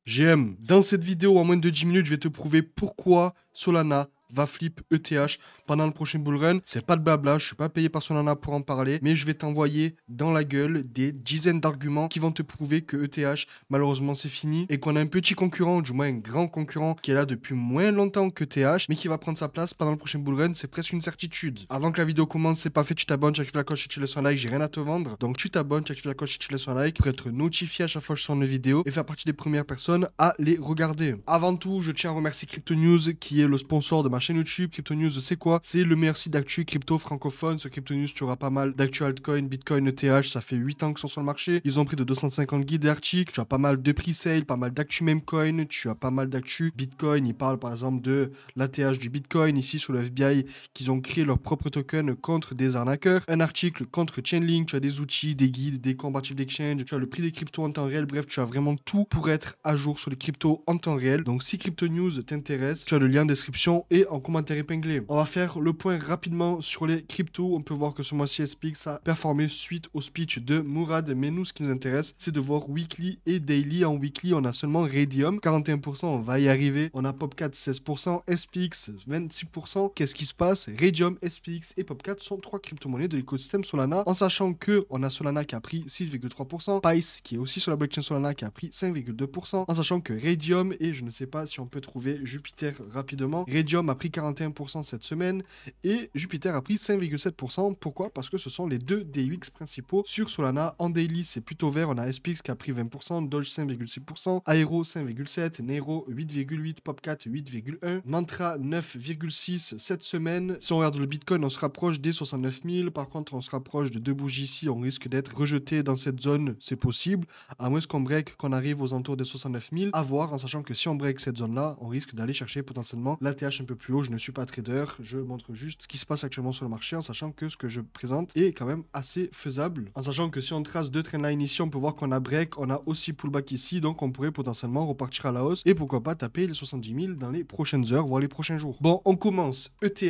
GM, dans cette vidéo, en moins de 10 minutes, je vais te prouver pourquoi Solana va flip ETH pendant le prochain bull run. C'est pas de blabla, je suis pas payé par Solana pour en parler, mais je vais t'envoyer dans la gueule des dizaines d'arguments qui vont te prouver que ETH, malheureusement, c'est fini et qu'on a un petit concurrent, du moins un grand concurrent qui est là depuis moins longtemps que ETH, mais qui va prendre sa place pendant le prochain bull run. C'est presque une certitude. Avant que la vidéo commence, c'est pas fait, tu t'abonnes, tu actives la cloche et tu laisses un like, j'ai rien à te vendre. Donc tu t'abonnes, tu actives la cloche et tu laisses un like pour être notifié à chaque fois que je sors une vidéo et faire partie des premières personnes à les regarder. Avant tout, je tiens à remercier Crypto News qui est le sponsor de ma chaîne YouTube. Crypto News, c'est quoi? C'est le meilleur site d'actu crypto francophone. Sur Crypto News, tu auras pas mal d'actu altcoin, Bitcoin, ETH. Ça fait 8 ans qu'ils sont sur le marché. Ils ont pris de 250 guides et articles. Tu as pas mal de pre-sale, pas mal d'actu memecoin. Tu as pas mal d'actu Bitcoin. Ils parlent par exemple de l'ATH du Bitcoin ici sur le FBI qu'ils ont créé leur propre token contre des arnaqueurs. Un article contre Chainlink. Tu as des outils, des guides, des comparatifs d'exchange. Tu as le prix des cryptos en temps réel. Bref, tu as vraiment tout pour être à jour sur les cryptos en temps réel. Donc si Crypto News t'intéresse, tu as le lien en description et en commentaire épinglé. On va faire le point rapidement sur les cryptos. On peut voir que ce mois-ci SPX a performé suite au speech de Mourad. Mais nous, ce qui nous intéresse, c'est de voir weekly et daily. En weekly, on a seulement Radium, 41%, on va y arriver. On a Popcat, 16%, SPX, 26%. Qu'est-ce qui se passe? Radium, SPX et Popcat sont trois crypto-monnaies de l'écosystème Solana. En sachant que on a Solana qui a pris 6,3%, Pice qui est aussi sur la blockchain Solana qui a pris 5,2%. En sachant que Radium, et je ne sais pas si on peut trouver Jupiter rapidement, Radium a pris 41% cette semaine et Jupiter a pris 5,7%. Pourquoi? Parce que ce sont les deux DUX principaux sur Solana. En daily, c'est plutôt vert. On a SPX qui a pris 20%, Doge 5,6%, Aero 5,7%, Nero 8,8%, Popcat 8,1%, Mantra 9,6% cette semaine. Si on regarde le Bitcoin, on se rapproche des 69 000. Par contre, on se rapproche de deux bougies ici. On risque d'être rejeté dans cette zone. C'est possible. À moins qu'on break, qu'on arrive aux alentours des 69 000. À voir, en sachant que si on break cette zone-là, on risque d'aller chercher potentiellement l'ATH un peu plus haut. Je ne suis pas trader. Je montre juste ce qui se passe actuellement sur le marché en sachant que ce que je présente est quand même assez faisable. En sachant que si on trace deux trendlines ici, on peut voir qu'on a break, on a aussi pullback ici. Donc on pourrait potentiellement repartir à la hausse et pourquoi pas taper les 70 000 dans les prochaines heures, voire les prochains jours. Bon, on commence. ETH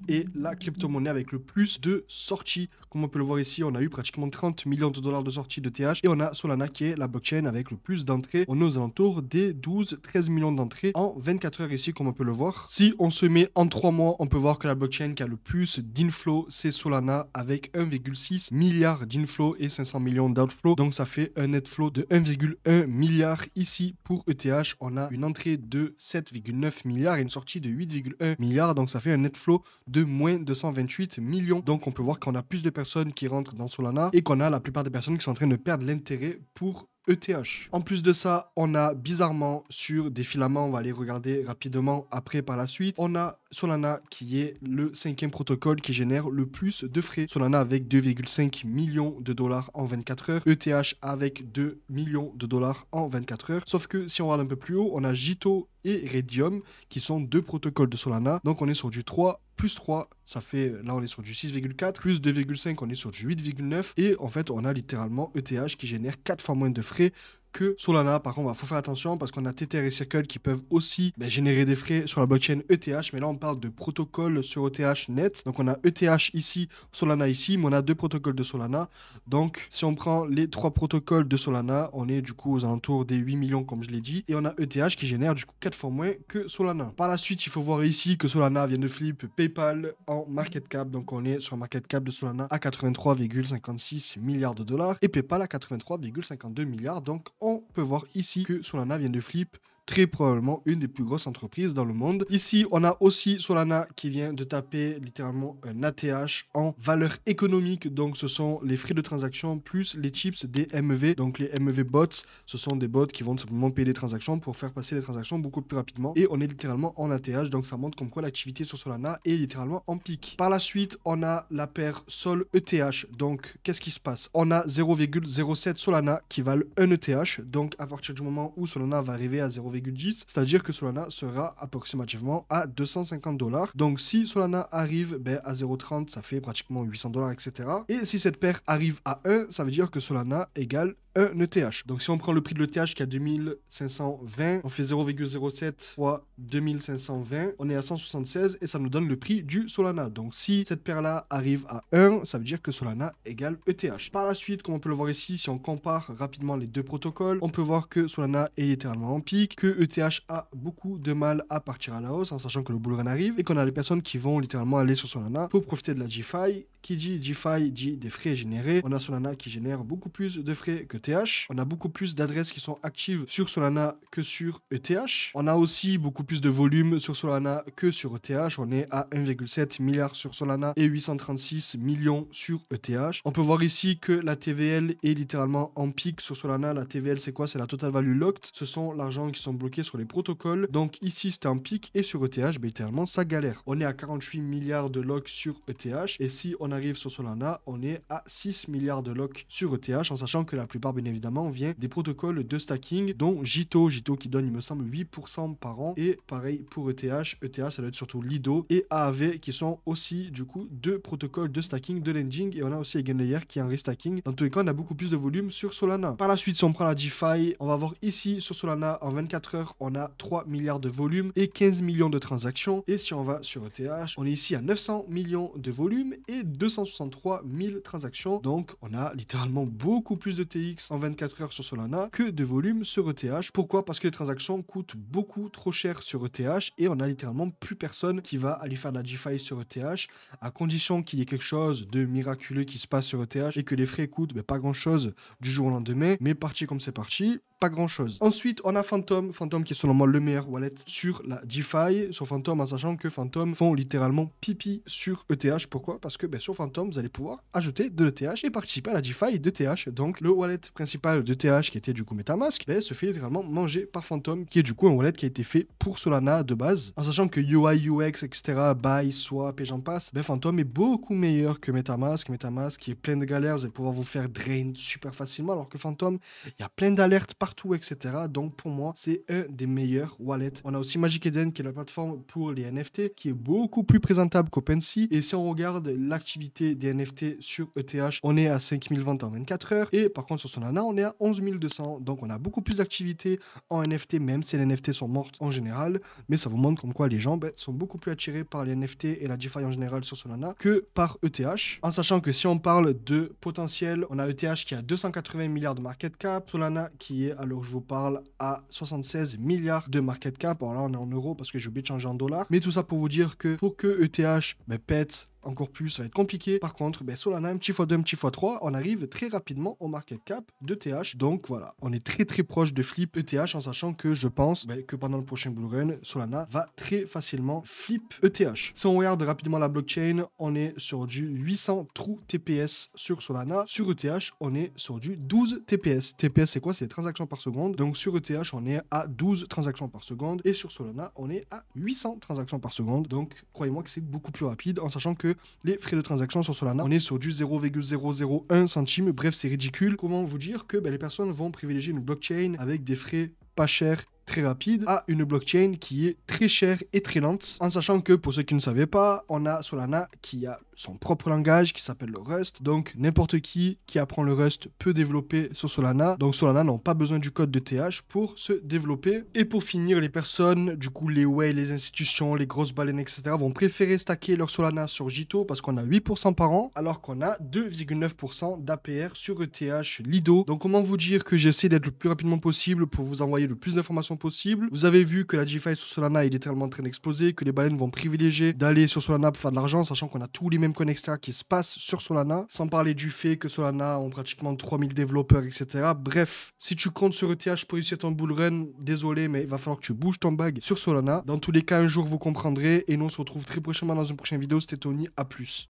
est la crypto-monnaie avec le plus de sorties. Comme on peut le voir ici, on a eu pratiquement 30 millions de dollars de sorties d'ETH et on a Solana qui est la blockchain avec le plus d'entrées. On est aux alentours des 12-13 millions d'entrées en 24 heures ici, comme on peut le voir. Si on se met en 3 mois, on peut voir que la blockchain qui a le plus d'inflow, c'est Solana avec 1,6 milliard d'inflow et 500 millions d'outflow. Donc ça fait un net flow de 1,1 milliard ici pour ETH. On a une entrée de 7,9 milliards et une sortie de 8,1 milliards. Donc ça fait un net flow de moins 228 millions. Donc on peut voir qu'on a plus de personnes qui rentrent dans Solana et qu'on a la plupart des personnes qui sont en train de perdre l'intérêt pour ETH. En plus de ça, on a bizarrement sur des filaments, on va aller regarder rapidement après par la suite, on a Solana qui est le 5e protocole qui génère le plus de frais. Solana avec 2,5 millions de dollars en 24 heures, ETH avec 2 millions de dollars en 24 heures. Sauf que si on regarde un peu plus haut, on a Jito et Radium qui sont deux protocoles de Solana. Donc on est sur du 3 plus 3, ça fait, là on est sur du 6,4, plus 2,5, on est sur du 8,9. Et en fait, on a littéralement ETH qui génère 4 fois moins de frais que Solana. Par contre, il faut faire attention parce qu'on a Tether et Circle qui peuvent aussi générer des frais sur la blockchain ETH. Mais là, on parle de protocole sur ETH net. Donc, on a ETH ici, Solana ici, mais on a deux protocoles de Solana. Donc, si on prend les trois protocoles de Solana, on est du coup aux alentours des 8 millions, comme je l'ai dit. Et on a ETH qui génère du coup 4 fois moins que Solana. Par la suite, il faut voir ici que Solana vient de flip PayPal en market cap. Donc, on est sur un market cap de Solana à 83,56 milliards de dollars et PayPal à 83,52 milliards. Donc, on peut voir ici que Solana vient de flip très probablement une des plus grosses entreprises dans le monde. Ici, on a aussi Solana qui vient de taper littéralement un ATH en valeur économique. Donc, ce sont les frais de transaction plus les chips des MEV. Donc, les MEV bots, ce sont des bots qui vont simplement payer les transactions pour faire passer les transactions beaucoup plus rapidement. Et on est littéralement en ATH. Donc, ça montre comme quoi l'activité sur Solana est littéralement en pic. Par la suite, on a la paire Sol ETH. Donc, qu'est-ce qui se passe? On a 0,07 Solana qui valent 1 ETH. Donc, à partir du moment où Solana va arriver à 0,07 0,10, c'est-à-dire que Solana sera approximativement à 250 $. Donc si Solana arrive à 0,30, ça fait pratiquement 800 $, etc. Et si cette paire arrive à 1, ça veut dire que Solana égale 1 ETH. Donc si on prend le prix de l'ETH qui est à 2520, on fait 0,07 fois 2520, on est à 176 et ça nous donne le prix du Solana. Donc si cette paire-là arrive à 1, ça veut dire que Solana égale ETH. Par la suite, comme on peut le voir ici, si on compare rapidement les deux protocoles, on peut voir que Solana est littéralement en pic, que ETH a beaucoup de mal à partir à la hausse en sachant que le bull run arrive et qu'on a les personnes qui vont littéralement aller sur Solana pour profiter de la DeFi. Qui dit DeFi dit des frais générés. On a Solana qui génère beaucoup plus de frais que TH. On a beaucoup plus d'adresses qui sont actives sur Solana que sur ETH. On a aussi beaucoup plus de volume sur Solana que sur ETH. On est à 1,7 milliard sur Solana et 836 millions sur ETH. On peut voir ici que la TVL est littéralement en pic sur Solana. La TVL, c'est quoi? C'est la Total Value Locked. Ce sont l'argent qui sont bloqués sur les protocoles. Donc ici, c'était en pic et sur ETH, littéralement, ça galère. On est à 48 milliards de locks sur ETH et si on arrive sur Solana, on est à 6 milliards de locks sur ETH en sachant que la plupart, bien évidemment, vient des protocoles de stacking dont Jito qui donne, il me semble, 8% par an et pareil pour ETH. ETH, ça doit être surtout Lido et AAV qui sont aussi, du coup, deux protocoles de stacking, de lending et on a aussi Eigenlayer qui est un restacking. Dans tous les cas, on a beaucoup plus de volume sur Solana. Par la suite, si on prend la DeFi, on va voir ici sur Solana, en 24 heures, on a 3 milliards de volume et 15 millions de transactions. Et si on va sur ETH, on est ici à 900 millions de volume et 263 000 transactions. Donc, on a littéralement beaucoup plus de TX en 24 heures sur Solana que de volume sur ETH. Pourquoi? Parce que les transactions coûtent beaucoup trop cher sur ETH et on a littéralement plus personne qui va aller faire de la DeFi sur ETH à condition qu'il y ait quelque chose de miraculeux qui se passe sur ETH et que les frais coûtent pas grand chose du jour au lendemain, mais parti comme c'est parti, pas grand chose. Ensuite, on a Phantom qui est selon moi le meilleur wallet sur la DeFi, sur Phantom, en sachant que Phantom font littéralement pipi sur ETH. Pourquoi? Parce que sur Phantom, vous allez pouvoir ajouter de l'ETH et participer à la DeFi d'ETH. Donc, le wallet principal d'ETH qui était du coup MetaMask, se fait littéralement manger par Phantom, qui est du coup un wallet qui a été fait pour Solana de base, en sachant que UI, UX, etc., buy, swap et j'en passe, Phantom est beaucoup meilleur que MetaMask. MetaMask qui est plein de galères, vous allez pouvoir vous faire drain super facilement, alors que Phantom, il y a plein d'alertes partout, etc. Donc pour moi, c'est un des meilleurs wallets. On a aussi Magic Eden qui est la plateforme pour les NFT, qui est beaucoup plus présentable qu'OpenSea. Et si on regarde l'activité des NFT sur ETH, on est à 5000 ventes en 24 heures. Et par contre, sur Solana, on est à 11 200. Donc on a beaucoup plus d'activité en NFT, même si les NFT sont mortes en général. Mais ça vous montre comme quoi les gens sont beaucoup plus attirés par les NFT et la DeFi en général sur Solana que par ETH. En sachant que si on parle de potentiel, on a ETH qui a 280 milliards de market cap, Solana qui est, alors je vous parle, à 76 milliards de market cap. Alors là, on est en euros parce que j'ai oublié de changer en dollars. Mais tout ça pour vous dire que pour que ETH pète encore plus, ça va être compliqué. Par contre, Solana, un petit x2, un petit x3, on arrive très rapidement au market cap de TH. Donc voilà, on est très très proche de flip ETH en sachant que je pense que pendant le prochain bull run, Solana va très facilement flip ETH. Si on regarde rapidement la blockchain, on est sur du 800 true TPS sur Solana. Sur ETH, on est sur du 12 TPS. TPS, c'est quoi? C'est les transactions par seconde. Donc sur ETH, on est à 12 transactions par seconde et sur Solana, on est à 800 transactions par seconde. Donc croyez-moi que c'est beaucoup plus rapide en sachant que les frais de transaction sur Solana, on est sur du 0,001 centime. Bref, c'est ridicule. Comment vous dire que les personnes vont privilégier une blockchain avec des frais pas chers, très rapide, à une blockchain qui est très chère et très lente, en sachant que, pour ceux qui ne savaient pas, on a Solana qui a son propre langage qui s'appelle le Rust, donc n'importe qui apprend le Rust peut développer sur Solana, donc Solana n'ont pas besoin du code de TH pour se développer. Et pour finir, les personnes, du coup les whales, les institutions, les grosses baleines, etc. vont préférer stacker leur Solana sur Jito parce qu'on a 8% par an, alors qu'on a 2,9% d'APR sur ETH Lido. Donc comment vous dire que j'essaie d'être le plus rapidement possible pour vous envoyer le plus d'informations possible. Vous avez vu que la DeFi sur Solana est littéralement en train d'exploser, que les baleines vont privilégier d'aller sur Solana pour faire de l'argent, sachant qu'on a tous les mêmes connecteurs qui se passent sur Solana, sans parler du fait que Solana ont pratiquement 3000 développeurs, etc. Bref, si tu comptes sur ETH pour réussir ton bull run, désolé, mais il va falloir que tu bouges ton bag sur Solana. Dans tous les cas, un jour vous comprendrez, et nous on se retrouve très prochainement dans une prochaine vidéo. C'était Tony, à plus.